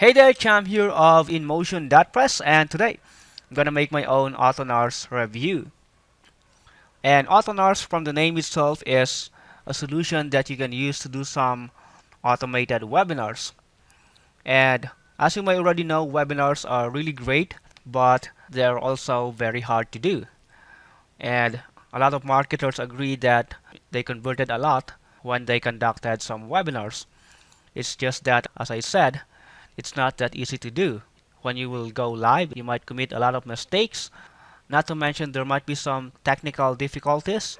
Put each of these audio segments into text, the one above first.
Hey there, Cham here of InMotion.press, and today I'm gonna make my own Autonars review. And Autonars, from the name itself, is a solution that you can use to do some automated webinars. And as you may already know, webinars are really great, but they're also very hard to do. And a lot of marketers agree that they converted a lot when they conducted some webinars. It's just that, as I said, it's not that easy to do. When you will go live, you might commit a lot of mistakes, not to mention there might be some technical difficulties,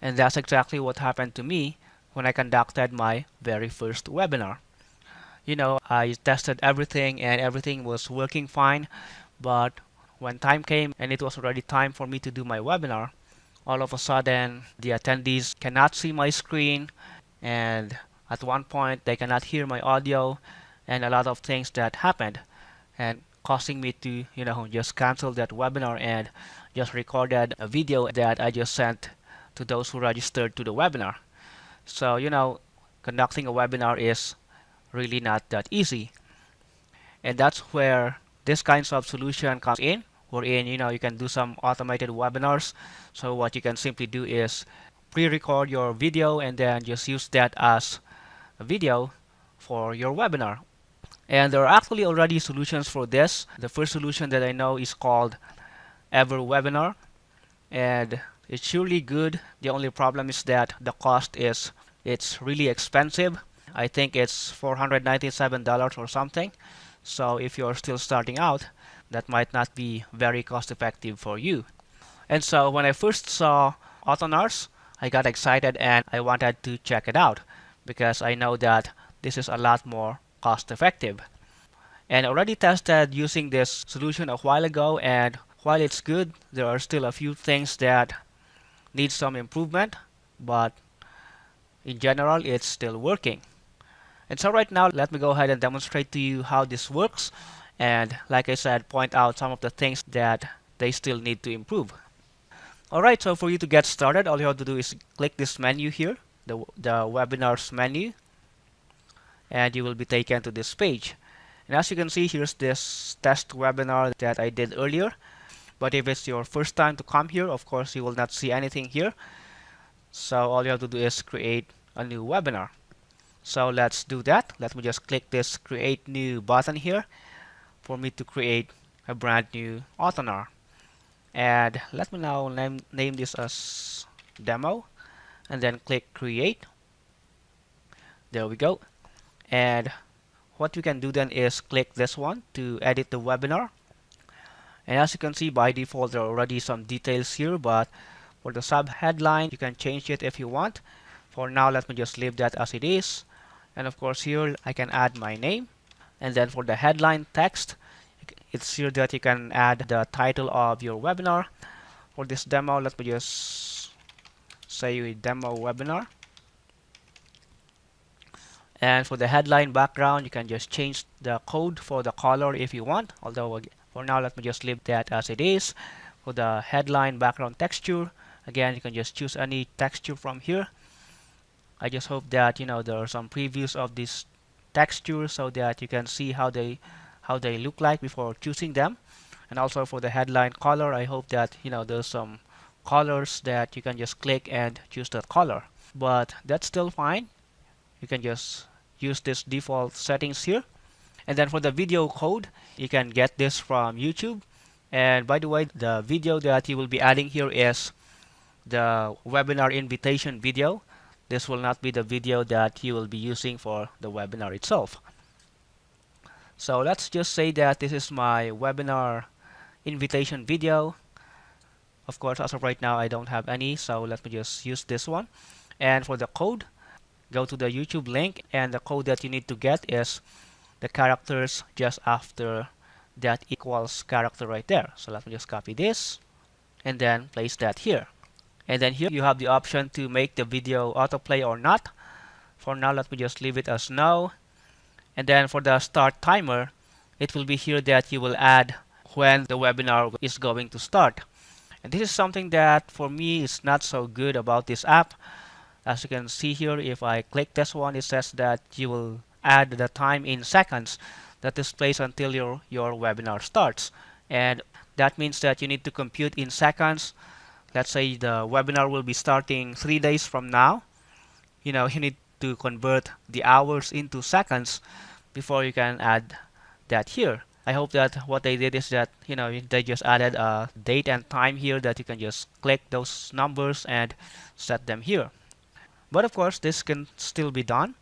and that's exactly what happened to me when I conducted my very first webinar. I tested everything and everything was working fine, but when time came and it was already time for me to do my webinar, all of a sudden the attendees cannot see my screen, and at one point they cannot hear my audio, and a lot of things that happened, and causing me to just cancel that webinar and just recorded a video that I just sent to those who registered to the webinar. So conducting a webinar is really not that easy, and that's where this kinds of solution comes in, wherein you can do some automated webinars. So what you can simply do is pre-record your video and then just use that as a video for your webinar. And there are actually already solutions for this. The first solution that I know is called EverWebinar, and it's surely good. The only problem is that the cost is it's really expensive. I think it's $497 or something. So if you're still starting out, that might not be very cost effective for you. And so when I first saw Autonars, I got excited and I wanted to check it out because I know that this is a lot more cost effective. And I already tested using this solution a while ago, and while it's good, there are still a few things that need some improvement, but in general it's still working. And so right now, let me go ahead and demonstrate to you how this works, and like I said, point out some of the things that they still need to improve. Alright, so for you to get started, all you have to do is click this menu here, the webinars menu, and you will be taken to this page. And as you can see, here's this test webinar that I did earlier. But if it's your first time to come here, of course you will not see anything here. So all you have to do is create a new webinar. So let's do that. Let me just click this create new button here for me to create a brand new Autonar. And let me now name this as demo, and then click create. There we go. And what you can do then is click this one to edit the webinar. And as you can see, by default there are already some details here, but for the sub headline you can change it if you want. For now, let me just leave that as it is. And of course here I can add my name, and then for the headline text, it's here that you can add the title of your webinar. For this demo, let me just say demo webinar. And for the headline background, you can just change the code for the color if you want, although for now let me just leave that as it is. For the headline background texture, again you can just choose any texture from here. I just hope that there are some previews of this texture so that you can see how they look like before choosing them. And also for the headline color, I hope that there's some colors that you can just click and choose that color. But that's still fine. You can just use this default settings here. And then for the video code, you can get this from YouTube. And by the way, the video that you will be adding here is the webinar invitation video. This will not be the video that you will be using for the webinar itself. So let's just say that this is my webinar invitation video. Of course, as of right now, I don't have any, so let me just use this one. And for the code, go to the YouTube link, and the code that you need to get is the characters just after that equals character right there. So let me just copy this and then place that here. And then here you have the option to make the video autoplay or not. For now, let me just leave it as no. And then for the start timer, it will be here that you will add when the webinar is going to start. And this is something that for me is not so good about this app. As you can see here, if I click this one, it says that you will add the time in seconds. that displays until your webinar starts. And that means that you need to compute in seconds. Let's say the webinar will be starting 3 days from now. You need to convert the hours into seconds before you can add that here. I hope that what they did is that they just added a date and time here that you can just click those numbers and set them here. But of course, this can still be done.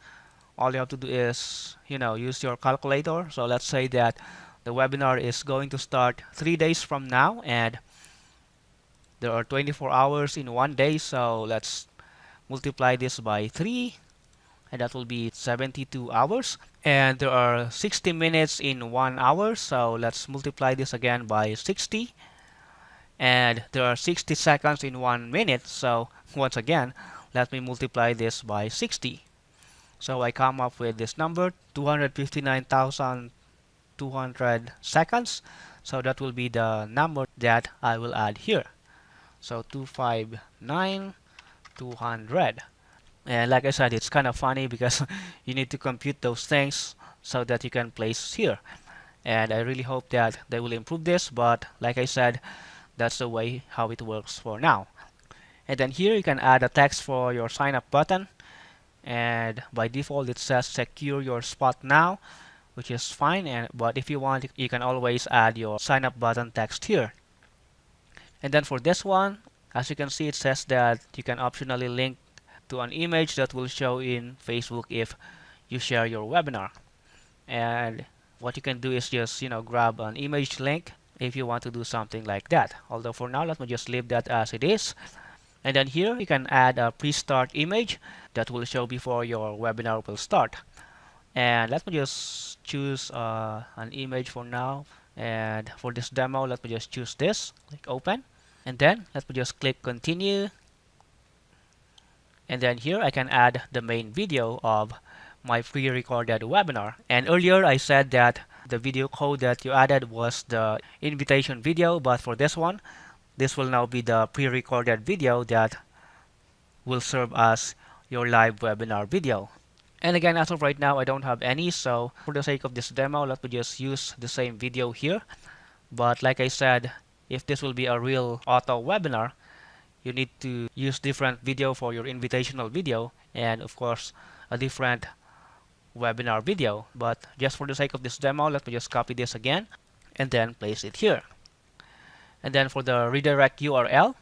All you have to do is use your calculator. So let's say that the webinar is going to start 3 days from now, and there are 24 hours in one day. So let's multiply this by 3, and that will be 72 hours. And there are 60 minutes in 1 hour, so let's multiply this again by 60. And there are 60 seconds in 1 minute, so once again, let me multiply this by 60. So I come up with this number, 259,200 seconds. So that will be the number that I will add here. So 259,200. And like I said, it's kind of funny because you need to compute those things so that you can place here. And I really hope that they will improve this, but like I said, that's the way how it works for now. And then here you can add a text for your sign up button, and by default it says secure your spot now, which is fine, but if you want, you can always add your sign up button text here. And then for this one, as you can see, it says that you can optionally link to an image that will show in Facebook if you share your webinar. And what you can do is just grab an image link if you want to do something like that. Although for now, let me just leave that as it is. And then here you can add a pre-start image that will show before your webinar will start. And let me just choose an image for now. And for this demo, let me just choose this, click open. And then let me just click continue. And then here I can add the main video of my pre-recorded webinar. And earlier I said that the video code that you added was the invitation video, but for this one, this will now be the pre-recorded video that will serve as your live webinar video. And again, as of right now, I don't have any, so for the sake of this demo, let me just use the same video here. But like I said, if this will be a real auto webinar, you need to use different video for your invitational video, and of course a different webinar video. But just for the sake of this demo, let me just copy this again and then place it here. And then for the redirect URL,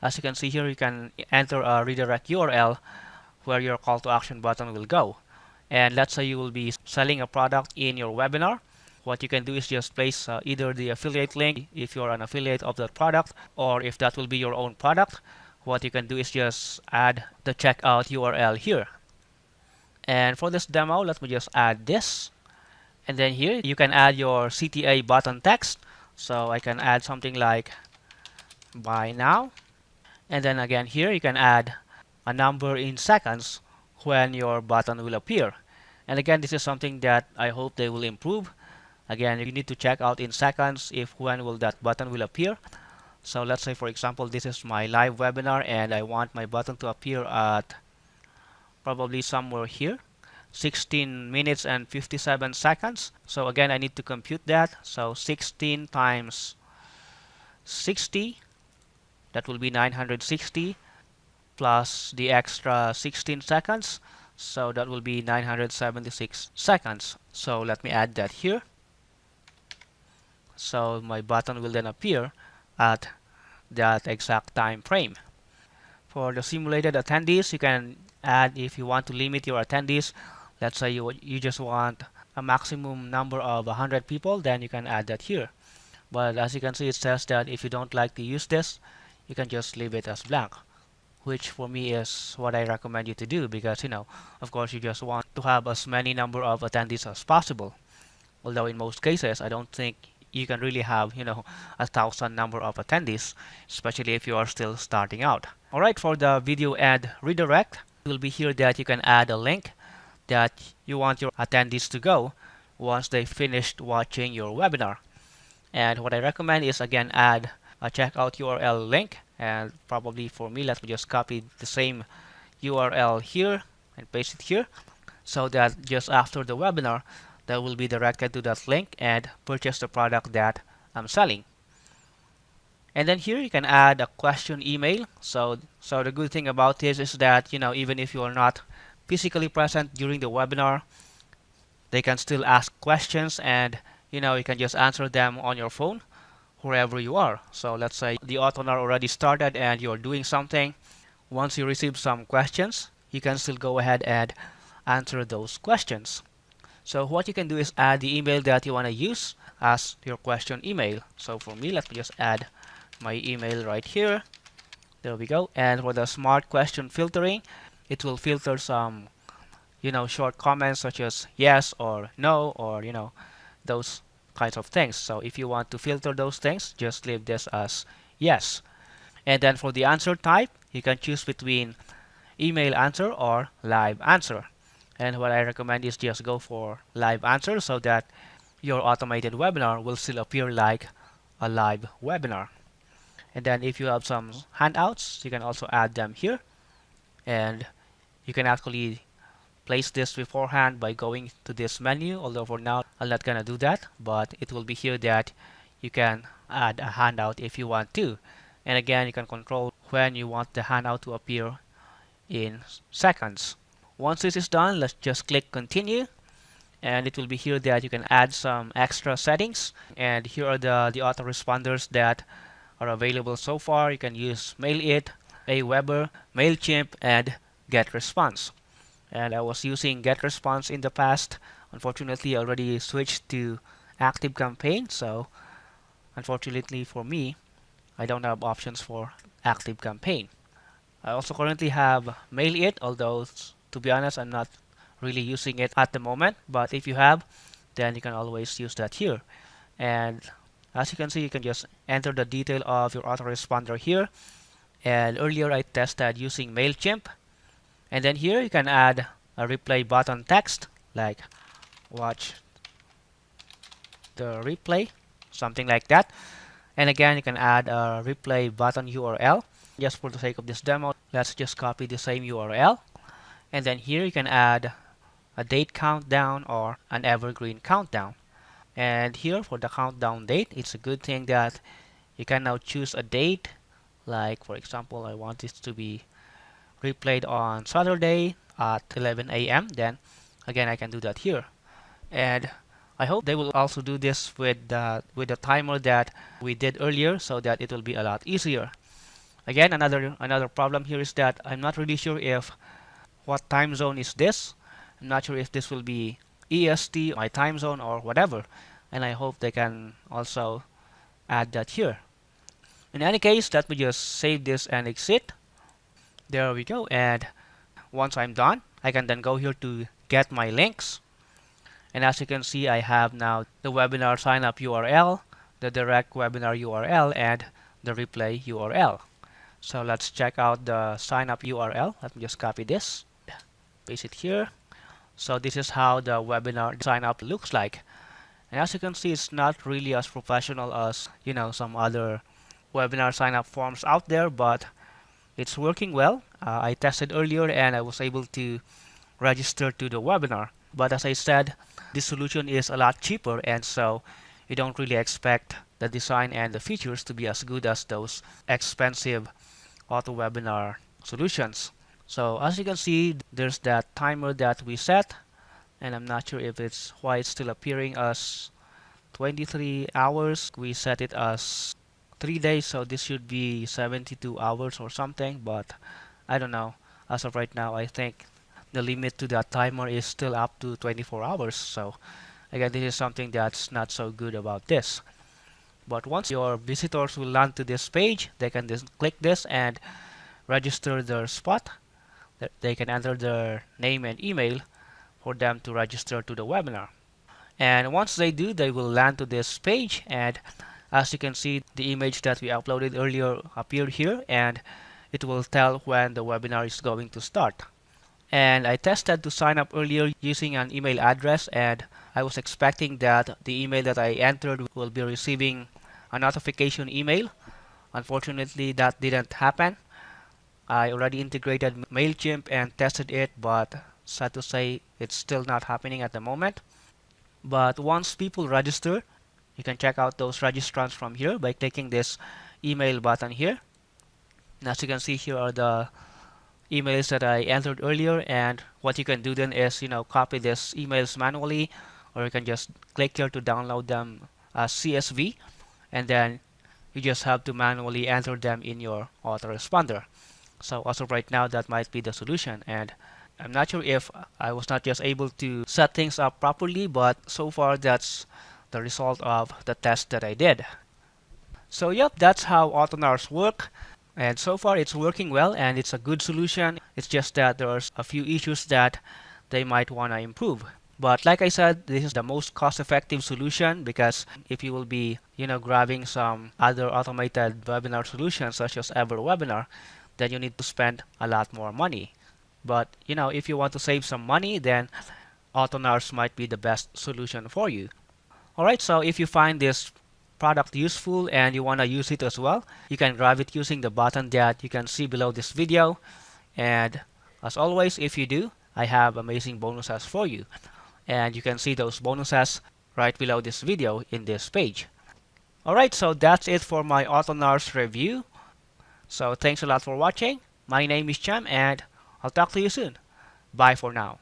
as you can see here, you can enter a redirect URL where your call to action button will go. And let's say you will be selling a product in your webinar. What you can do is just place either the affiliate link if you're an affiliate of that product, or if that will be your own product, what you can do is just add the checkout URL here. And for this demo, let me just add this. And then here you can add your CTA button text. So I can add something like buy now. And then again here you can add a number in seconds when your button will appear. And again, this is something that I hope they will improve. Again, you need to check out in seconds if when will that button will appear. So let's say for example, this is my live webinar and I want my button to appear at probably somewhere here, 16 minutes and 57 seconds. So again, I need to compute that. So 16 times 60, that will be 960, plus the extra 16 seconds. So that will be 976 seconds. So let me add that here. So my button will then appear at that exact time frame. For the simulated attendees, you can add if you want to limit your attendees. Let's say you just want a maximum number of 100 people, then you can add that here. But as you can see, it says that if you don't like to use this, you can just leave it as blank, which for me is what I recommend you to do, because of course you just want to have as many number of attendees as possible. Although in most cases, I don't think you can really have 1,000 number of attendees, especially if you are still starting out. Alright, for the video ad redirect, it will be here that you can add a link that you want your attendees to go once they finished watching your webinar. And what I recommend is again add a checkout URL link, and probably for me, let me just copy the same URL here and paste it here, so that just after the webinar, they will be directed to that link and purchase the product that I'm selling. And then here you can add a question email. So the good thing about this is that, even if you are not physically present during the webinar, they can still ask questions, and you can just answer them on your phone wherever you are. So let's say the Autonar already started and you're doing something. Once you receive some questions, you can still go ahead and answer those questions. So what you can do is add the email that you want to use as your question email. So for me, let me just add my email right here. There we go. And for the smart question filtering, it will filter some short comments such as yes or no, or those kinds of things. So if you want to filter those things, just leave this as yes. And then for the answer type, you can choose between email answer or live answer. And what I recommend is just go for live answer so that your automated webinar will still appear like a live webinar. And then if you have some handouts, you can also add them here. And you can actually place this beforehand by going to this menu, although for now I'm not gonna do that, but it will be here that you can add a handout if you want to. And again, you can control when you want the handout to appear in seconds. Once this is done, let's just click continue, and it will be here that you can add some extra settings. And here are the autoresponders that are available so far. You can use MailIt, Aweber, MailChimp, and GetResponse. And I was using GetResponse in the past. Unfortunately, I already switched to ActiveCampaign, so unfortunately for me, I don't have options for ActiveCampaign. I also currently have MailIt, although to be honest, I'm not really using it at the moment. But if you have, then you can always use that here. And as you can see, you can just enter the detail of your autoresponder here. And earlier I tested using MailChimp. And then here you can add a replay button text like watch the replay, something like that. And again, you can add a replay button URL. Just for the sake of this demo, let's just copy the same URL. And then here you can add a date countdown or an evergreen countdown. And here for the countdown date, it's a good thing that you can now choose a date. Like for example, I want this to be replayed on Saturday at 11 a.m. Then again, I can do that here. And I hope they will also do this with the timer that we did earlier, so that it will be a lot easier. Again, another problem here is that I'm not really sure if what time zone is this. I'm not sure if this will be EST, my time zone, or whatever. And I hope they can also add that here. In any case, let me just save this and exit. There we go. And once I'm done, I can then go here to get my links. And as you can see, I have now the webinar sign up URL, the direct webinar URL, and the replay URL. So let's check out the sign up URL. Let me just copy this, paste it here. So this is how the webinar sign up looks like. And as you can see, it's not really as professional as some other webinar sign up forms out there, but it's working well. I tested earlier and I was able to register to the webinar. But as I said, this solution is a lot cheaper, and so you don't really expect the design and the features to be as good as those expensive auto webinar solutions. So as you can see, there's that timer that we set, and I'm not sure if it's why it's still appearing as 23 hours. We set it as 3 days, so this should be 72 hours or something, but I don't know. As of right now, I think the limit to that timer is still up to 24 hours. So again, this is something that's not so good about this. But once your visitors will land to this page, they can just click this and register their spot. They can enter their name and email for them to register to the webinar. And once they do, they will land to this page, and as you can see, the image that we uploaded earlier appeared here, and it will tell when the webinar is going to start. And I tested to sign up earlier using an email address, and I was expecting that the email that I entered will be receiving a notification email. Unfortunately, that didn't happen. I already integrated MailChimp and tested it, but sad to say, it's still not happening at the moment. But once people register, you can check out those registrants from here by clicking this email button here. And as you can see, here are the emails that I entered earlier, and what you can do then is copy these emails manually, or you can just click here to download them as CSV, and then you just have to manually enter them in your autoresponder. So as of right now, that might be the solution, and I'm not sure if I was not just able to set things up properly, but so far that's the result of the test that I did. So yep, that's how Autonars work. And so far it's working well and it's a good solution. It's just that there's a few issues that they might want to improve. But like I said, this is the most cost-effective solution, because if you will be, grabbing some other automated webinar solutions such as EverWebinar, then you need to spend a lot more money. But if you want to save some money, then Autonars might be the best solution for you. Alright, so if you find this product useful and you want to use it as well, you can grab it using the button that you can see below this video. And as always, if you do, I have amazing bonuses for you. And you can see those bonuses right below this video in this page. Alright, so that's it for my Autonars review. So thanks a lot for watching. My name is Cham, and I'll talk to you soon. Bye for now.